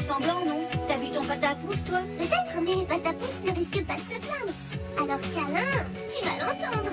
semblant, non? T'as vu ton patapouce, toi? Peut-être, mais Patapouce ne risque pas de se plaindre. Alors câlin, tu vas l'entendre.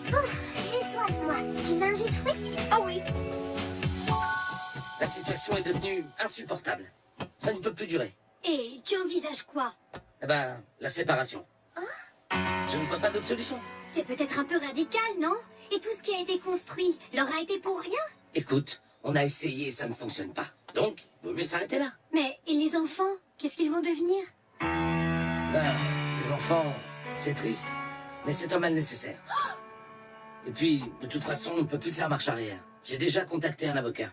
Ouf, j'ai soif, moi. Tu veux un jus de fruits? Ah oui. La situation est devenue insupportable. Ça ne peut plus durer. Et tu envisages quoi? Eh ben, la séparation. Je ne vois pas d'autre solution. C'est peut-être un peu radical, non? Et tout ce qui a été construit l'aura été pour rien? Écoute, on a essayé et ça ne fonctionne pas. Donc, vaut mieux s'arrêter là. Mais et les enfants? Qu'est-ce qu'ils vont devenir? Ben, les enfants, c'est triste, mais c'est un mal nécessaire. Et puis, de toute façon, on ne peut plus faire marche arrière. J'ai déjà contacté un avocat.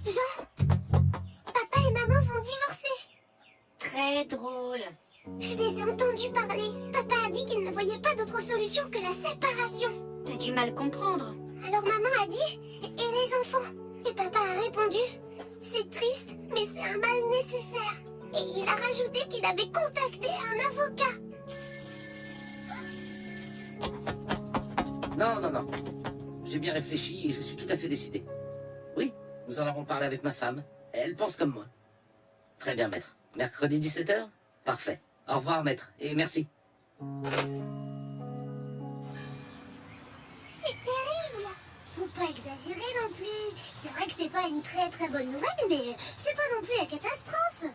Jean, papa et maman vont divorcer. Très drôle. Je les ai entendus parler. Papa a dit qu'il ne voyait pas d'autre solution que la séparation. T'as du mal comprendre. Alors maman a dit, et les enfants? Et papa a répondu, c'est triste, mais c'est un mal nécessaire. Et il a rajouté qu'il avait contacté un avocat. Non, non, non. J'ai bien réfléchi et je suis tout à fait décidé. Oui, nous en avons parlé avec ma femme. Elle pense comme moi. Très bien, maître. Mercredi 17h? Parfait. Au revoir, maître, et merci. C'est terrible. Faut pas exagérer non plus. C'est vrai que c'est pas une très très bonne nouvelle, mais c'est pas non plus la catastrophe.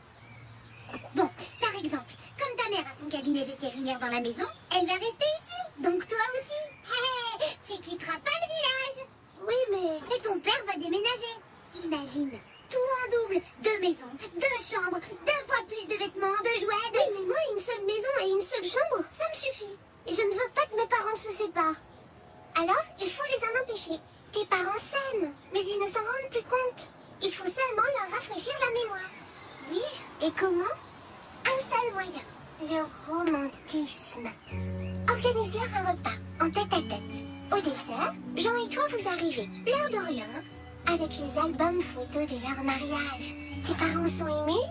Bon, par exemple, comme ta mère a son cabinet vétérinaire dans la maison, elle va rester ici. Donc toi aussi. Hé, hé, tu quitteras pas le village. Oui, mais... Et ton père va déménager. Imagine, tout en double. 2 maisons, 2 chambres, 2 fois plus de vêtements, de jouets, de... Oui, mais moi, une seule maison et une seule chambre, ça me suffit. Et je ne veux pas que mes parents se séparent. Alors, il faut les en empêcher. Tes parents s'aiment, mais ils ne s'en rendent plus compte. Il faut seulement leur rafraîchir la mémoire. Oui, et comment? Un seul moyen, le romantisme. Organise-leur un repas, en tête-à-tête. Au dessert, Jean et toi vous arrivez, l'air de rien, avec les albums photos de leur mariage. Tes parents sont émus,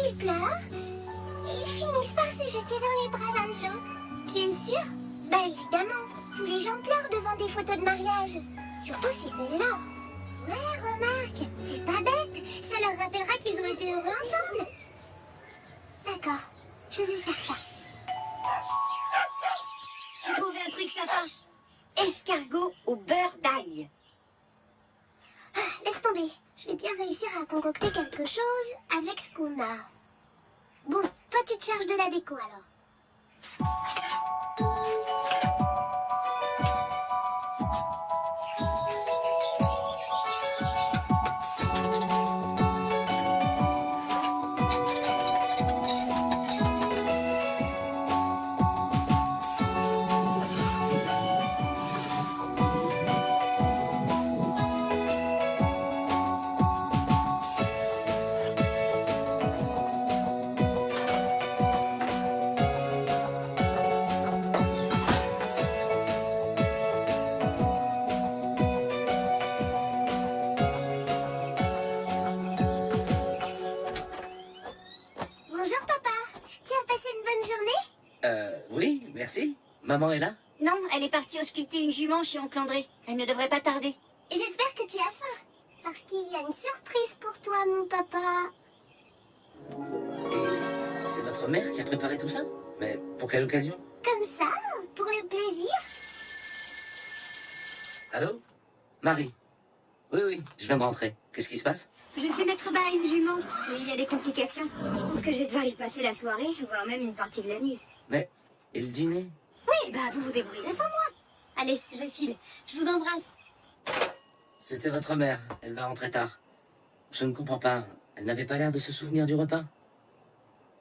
ils pleurent, et ils finissent par se jeter dans les bras l'un de l'autre. Tu es sûr? Bah évidemment, tous les gens pleurent devant des photos de mariage. Surtout si c'est leur. Ouais, remarque, c'est pas bête. Ça leur rappellera qu'ils ont été heureux ensemble. D'accord, je vais faire ça. J'ai trouvé un truc sympa. Escargot au beurre d'ail. Laisse tomber, je vais bien réussir à concocter quelque chose avec ce qu'on a. Bon, toi tu te charges de la déco alors. Bonjour papa, tu as passé une bonne journée? Oui, merci. Maman est là? Non, elle est partie ausculter une jument chez oncle André. Elle ne devrait pas tarder. Et j'espère que tu as faim, parce qu'il y a une surprise pour toi mon papa. Et c'est votre mère qui a préparé tout ça? Mais pour quelle occasion? Comme ça, pour le plaisir. Allô? Marie? Oui, oui, je viens de rentrer. Qu'est-ce qui se passe? Je fais mettre bas à une jument, mais il y a des complications. Je pense que je vais devoir y passer la soirée, voire même une partie de la nuit. Mais, et le dîner? Oui, bah vous vous débrouillerez sans moi. Allez, je file. Je vous embrasse. C'était votre mère. Elle va rentrer tard. Je ne comprends pas. Elle n'avait pas l'air de se souvenir du repas.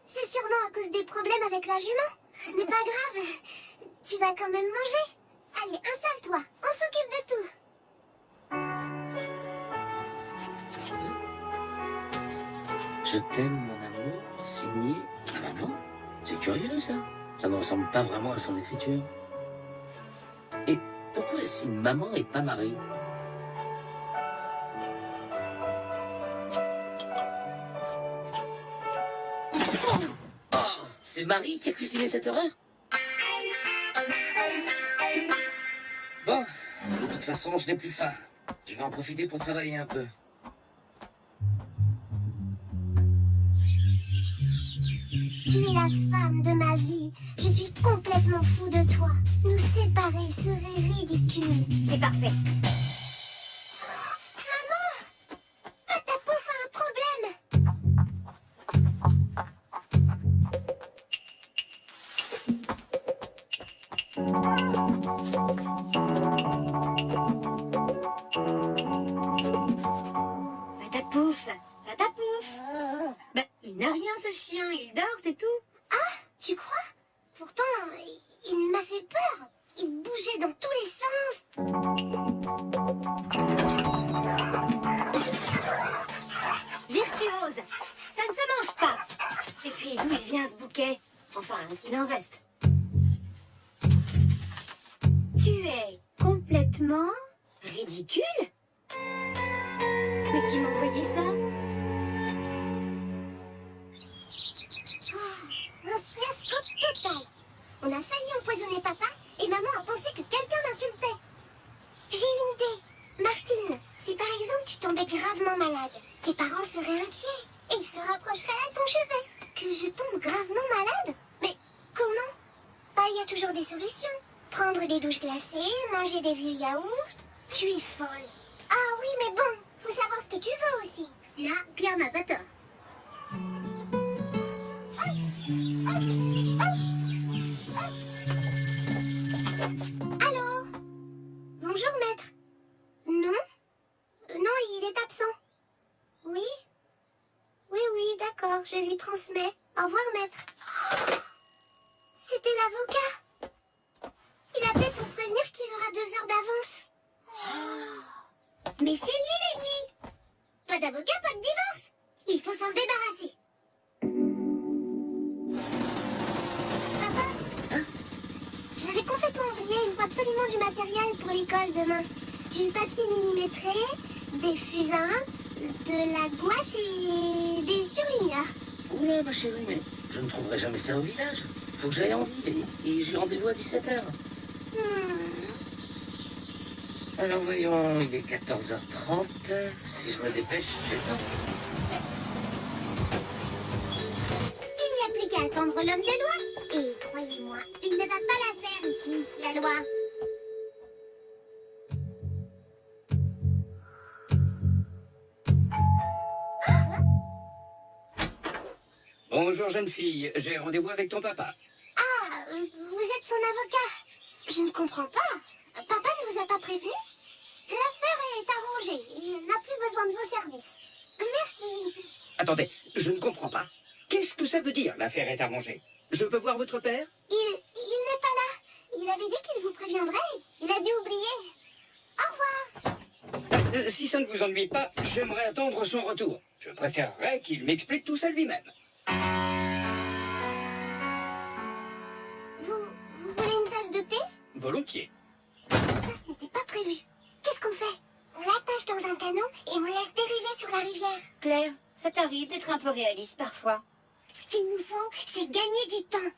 C'est sûrement à cause des problèmes avec la jument. Ce n'est pas grave. Tu vas quand même manger. Allez, installe-toi. On s'occupe de tout. Je t'aime, mon amour, signé maman. C'est curieux, ça. Ça ne ressemble pas vraiment à son écriture. Et pourquoi est-ce si maman et pas Marie? Oh, c'est Marie qui a cuisiné cette horreur? Bon, de toute façon, je n'ai plus faim. Je vais en profiter pour travailler un peu. Tu es la femme de ma vie. Je suis complètement fou de toi. Nous séparer serait ridicule. C'est parfait. Maman! Patapouff a un problème. Patapouf, Patapouf. Bah, il n'a rien ce chien, il dort, c'est tout. Ah, tu crois? Pourtant, il m'a fait peur. Il bougeait dans tous les sens. Virtuose, ça ne se mange pas. Et puis, d'où il vient ce bouquet? Enfin, ce qu'il en reste. Tu es complètement ridicule? Mais qui m'a envoyé ça? Un fiasco total. On a failli empoisonner papa et maman a pensé que quelqu'un l'insultait. J'ai une idée. Martine, si par exemple tu tombais gravement malade, tes parents seraient inquiets et ils se rapprocheraient à ton chevet. Que je tombe gravement malade? Mais comment? Bah, il y a toujours des solutions. Prendre des douches glacées, manger des vieux yaourts. Tu es folle. Ah oui, mais bon, faut savoir ce que tu veux aussi. Là, Claire n'a pas tort. Allô? Bonjour, maître. Non? Non, il est absent. Oui? Oui, d'accord, je lui transmets. Au revoir, maître. C'était l'avocat. Il appelait pour prévenir qu'il aura 2 heures d'avance. Mais c'est lui l'ennemi. Pas d'avocat, pas de divorce. Il faut s'en débarrasser. Papa? J'avais complètement oublié, il me faut absolument du matériel pour l'école demain. Du papier millimétré, des fusains, de la gouache et des surligneurs. Oula, ma chérie, mais je ne trouverai jamais ça au village. Faut que j'aille en ville et j'ai rendez-vous à 17h. Alors voyons, il est 14h30. Si je me dépêche, j'ai le temps. Il n'y a plus qu'à attendre l'homme de loi. Et croyez-moi, il ne va pas la faire ici, la loi. Bonjour jeune fille, j'ai rendez-vous avec ton papa. Ah, vous êtes son avocat. Je ne comprends pas. Papa ne vous a pas prévu? L'affaire est arrangée. Il n'a plus besoin de vos services. Merci. Attendez, je ne comprends pas. Qu'est-ce que ça veut dire, l'affaire est arrangée? Je peux voir votre père? Il n'est pas là. Il avait dit qu'il vous préviendrait. Il a dû oublier. Au revoir. Si ça ne vous ennuie pas, j'aimerais attendre son retour. Je préférerais qu'il m'explique tout ça lui-même. Vous voulez une tasse de thé? Volontiers. Ça, ce n'était pas prévu. Qu'est-ce qu'on fait? On l'attache dans un canot et on laisse dériver sur la rivière. Claire, ça t'arrive d'être un peu réaliste parfois. Ce qu'il nous faut, c'est gagner du temps.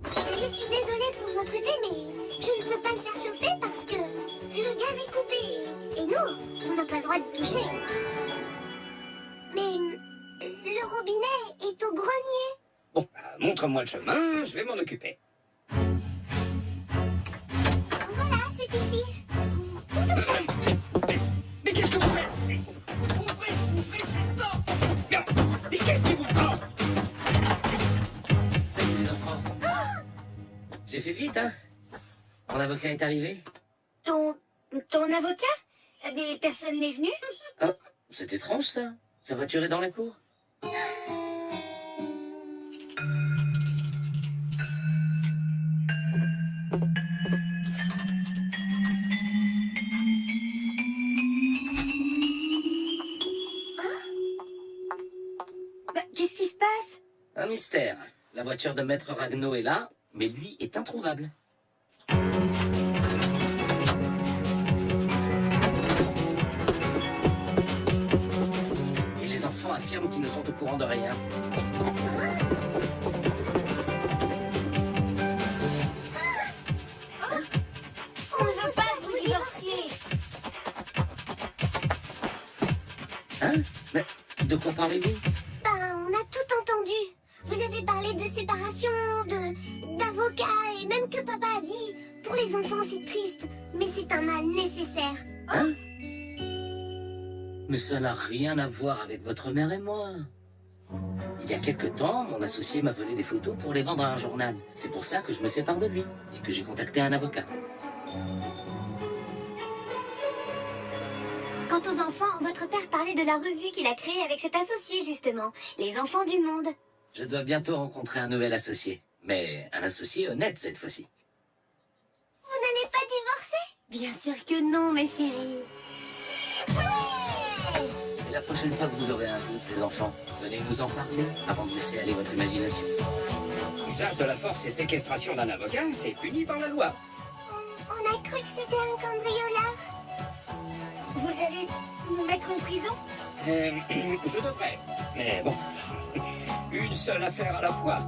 Je suis désolée pour votre thé, mais je ne peux pas le faire chauffer parce que le gaz est coupé. Et nous, on n'a pas le droit d'y toucher. Mais le robinet est au grenier. Bon, montre-moi le chemin, je vais m'en occuper. Voilà, c'est ici. Tout au fond. Mais qu'est-ce que vous faites? Ouvrez cette porte! Bien, mais qu'est-ce qui vous prend? Salut les enfants. J'ai fait vite, hein? Mon avocat est arrivé? Ton avocat? Mais personne n'est venu? Ah, c'est étrange ça. Sa voiture est dans la cour. Bah, qu'est-ce qui se passe? Un mystère. La voiture de Maître Ragno est là, mais lui est introuvable. Et les enfants affirment qu'ils ne sont au courant de rien. On ne veut pas vous divorcer. de quoi parlez-vous? Ben, on a tout entendu. Vous avez parlé de séparation, d'avocat, et même que papa a dit, pour les enfants c'est triste, mais c'est un mal nécessaire. Hein? Mais ça n'a rien à voir avec votre mère et moi. Il y a quelque temps, mon associé m'a volé des photos pour les vendre à un journal. C'est pour ça que je me sépare de lui et que j'ai contacté un avocat. Quant aux enfants, votre père parlait de la revue qu'il a créée avec cet associé, justement. Les enfants du monde. Je dois bientôt rencontrer un nouvel associé. Mais un associé honnête cette fois-ci. Vous n'allez pas divorcer? Bien sûr que non, mes chéris. Et la prochaine fois que vous aurez un doute, les enfants, venez nous en parler avant de laisser aller votre imagination. Usage de la force et séquestration d'un avocat, c'est puni par la loi. On a cru que c'était un cambrioleur. Vous allez nous mettre en prison? Je devrais. Mais bon, une seule affaire à la fois.